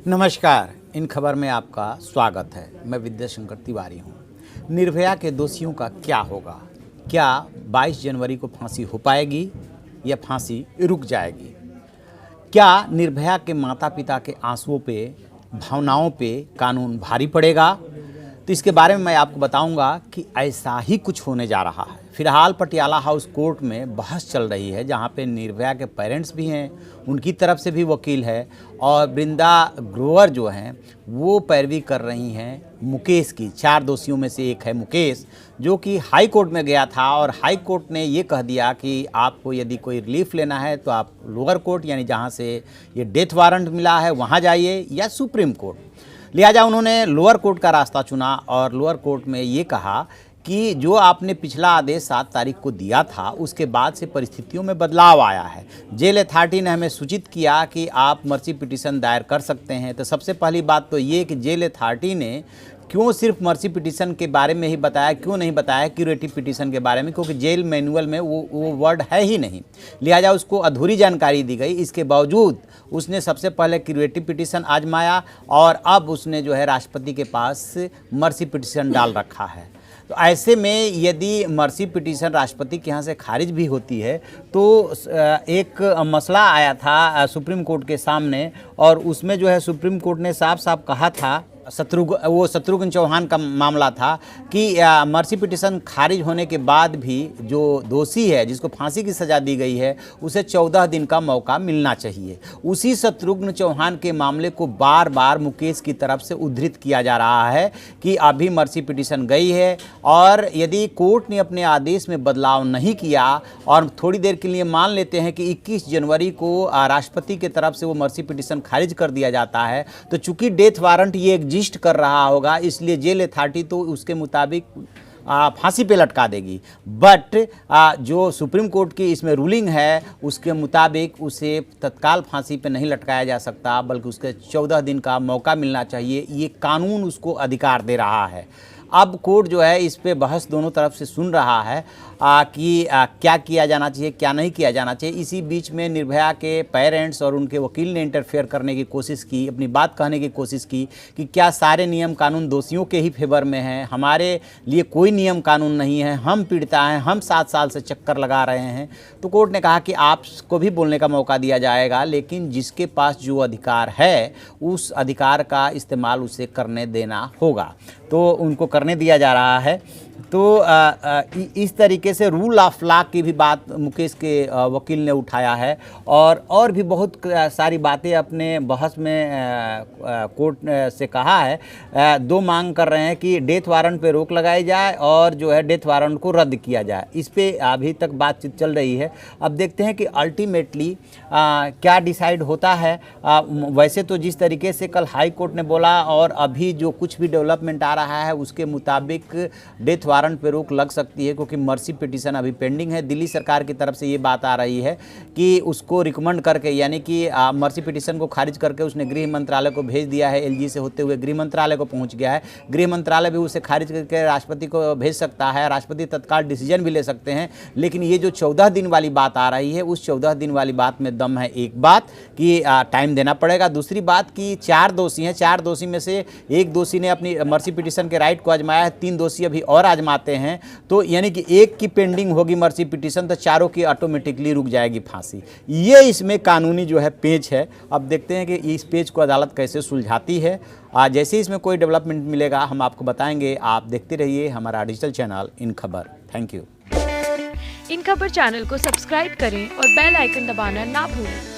नमस्कार, इन खबर में आपका स्वागत है। मैं विद्याशंकर तिवारी हूँ। निर्भया के दोषियों का क्या होगा? क्या 22 जनवरी को फांसी हो पाएगी या फांसी रुक जाएगी? क्या निर्भया के माता पिता के आंसुओं पे, भावनाओं पे कानून भारी पड़ेगा? तो इसके बारे में मैं आपको बताऊंगा कि ऐसा ही कुछ होने जा रहा है। फिलहाल पटियाला हाउस कोर्ट में बहस चल रही है, जहां पे निर्भया के पेरेंट्स भी हैं, उनकी तरफ से भी वकील है, और वृंदा ग्रोवर जो हैं वो पैरवी कर रही हैं मुकेश की। 4 दोषियों में से एक है मुकेश, जो कि हाई कोर्ट में गया था और हाई कोर्ट ने ये कह दिया कि आपको यदि कोई रिलीफ लेना है तो आप लोअर कोर्ट, यानी जहाँ से ये डेथ वारंट मिला है वहाँ जाइए, या सुप्रीम कोर्ट। लिहाजा उन्होंने लोअर कोर्ट का रास्ता चुना और लोअर कोर्ट में ये कहा कि जो आपने पिछला आदेश 7 तारीख को दिया था, उसके बाद से परिस्थितियों में बदलाव आया है। जेल अथॉरिटी ने हमें सूचित किया कि आप मर्सी पिटीशन दायर कर सकते हैं। तो सबसे पहली बात तो ये कि जेल अथॉरिटी ने क्यों सिर्फ मर्सी पिटीशन के बारे में ही बताया, क्यों नहीं बताया क्यूरेटिव पिटीशन के बारे में, क्योंकि जेल मैनुअल में वो वर्ड है ही नहीं। लिहाजा उसको अधूरी जानकारी दी गई। इसके बावजूद उसने सबसे पहले क्यूरेटिव पिटीशन आजमाया और अब उसने जो है राष्ट्रपति के पास मर्सी पिटीशन डाल रखा है। तो ऐसे में यदि मर्सी पिटीशन राष्ट्रपति के यहाँ से खारिज भी होती है तो एक मसला आया था सुप्रीम कोर्ट के सामने, और उसमें जो है सुप्रीम कोर्ट ने साफ साफ कहा था, शत्रुघ्न चौहान का मामला था कि मर्सी पिटीशन खारिज होने के बाद भी जो दोषी है, जिसको फांसी की सज़ा दी गई है, उसे 14 दिन का मौका मिलना चाहिए। उसी शत्रुघ्न चौहान के मामले को बार बार मुकेश की तरफ से उद्धृत किया जा रहा है कि अभी मर्सी पिटीशन गई है, और यदि कोर्ट ने अपने आदेश में बदलाव नहीं किया और थोड़ी देर के लिए मान लेते हैं कि 21 जनवरी को राष्ट्रपति की तरफ से वो मर्सी पिटीशन खारिज कर दिया जाता है, तो चूंकि डेथ वारंट ये एग्जिस्ट कर रहा होगा, इसलिए जेल अथॉरिटी तो उसके मुताबिक फांसी पे लटका देगी। बट जो सुप्रीम कोर्ट की इसमें रूलिंग है, उसके मुताबिक उसे तत्काल फांसी पे नहीं लटकाया जा सकता, बल्कि उसके 14 दिन का मौका मिलना चाहिए। ये कानून उसको अधिकार दे रहा है। अब कोर्ट जो है इस पे बहस दोनों तरफ से सुन रहा है कि क्या किया जाना चाहिए, क्या नहीं किया जाना चाहिए। इसी बीच में निर्भया के पेरेंट्स और उनके वकील ने इंटरफेयर करने की कोशिश की, अपनी बात कहने की कोशिश की कि क्या सारे नियम कानून दोषियों के ही फेवर में हैं, हमारे लिए कोई नियम कानून नहीं है, हम पीड़िता हैं, हम 7 साल से चक्कर लगा रहे हैं। तो कोर्ट ने कहा कि आपको भी बोलने का मौका दिया जाएगा, लेकिन जिसके पास जो अधिकार है उस अधिकार का इस्तेमाल उसे करने देना होगा। तो उनको करने दिया जा रहा है। तो इस तरीके से रूल ऑफ लॉ की भी बात मुकेश के वकील ने उठाया है, और भी बहुत सारी बातें अपने बहस में कोर्ट से कहा है। 2 मांग कर रहे हैं कि डेथ वारंट पे रोक लगाई जाए और जो है डेथ वारंट को रद्द किया जाए। इस पे अभी तक बातचीत चल रही है। अब देखते हैं कि अल्टीमेटली क्या डिसाइड होता है। वैसे तो जिस तरीके से कल हाई कोर्ट ने बोला और अभी जो कुछ भी डेवलपमेंट आ रहा है, उसके मुताबिक डेथ वारंट पे रोक लग सकती है, क्योंकि मर्सी पिटीशन अभी पेंडिंग है। दिल्ली सरकार की तरफ से ये बात आ रही है कि उसको रिकमेंड करके, यानी कि मर्सी पिटीशन को खारिज करके उसने गृह मंत्रालय को भेज दिया है। एलजी से होते हुए गृह मंत्रालय को पहुंच गया है। गृह मंत्रालय भी उसे खारिज करके राष्ट्रपति को भेज सकता है। राष्ट्रपति तत्काल डिसीजन भी ले सकते हैं। लेकिन ये जो 14 दिन वाली बात आ रही है, उस 14 दिन वाली बात में दम है। एक बात कि टाइम देना पड़ेगा, दूसरी बात कि 4 दोषी हैं। 4 दोषी में से एक दोषी ने अपनी मर्सी पिटीशन के राइट को आजमाया है, 3 दोषी अभी और आजमाते हैं। तो यानी कि एक की पेंडिंग होगी मर्सी पिटीशन, तो चारों की ऑटोमेटिकली रुक जाएगी फांसी। ये इसमें कानूनी जो है पेच है। अब देखते हैं कि इस पेच को अदालत कैसे सुलझाती है। जैसे ही इसमें कोई डेवलपमेंट मिलेगा हम आपको बताएंगे। आप देखते रहिए हमारा डिजिटल चैनल इन खबर। Thank you. इन खबर चैनल को सब्सक्राइब करें और बेल आइकन दबाना ना भूलें।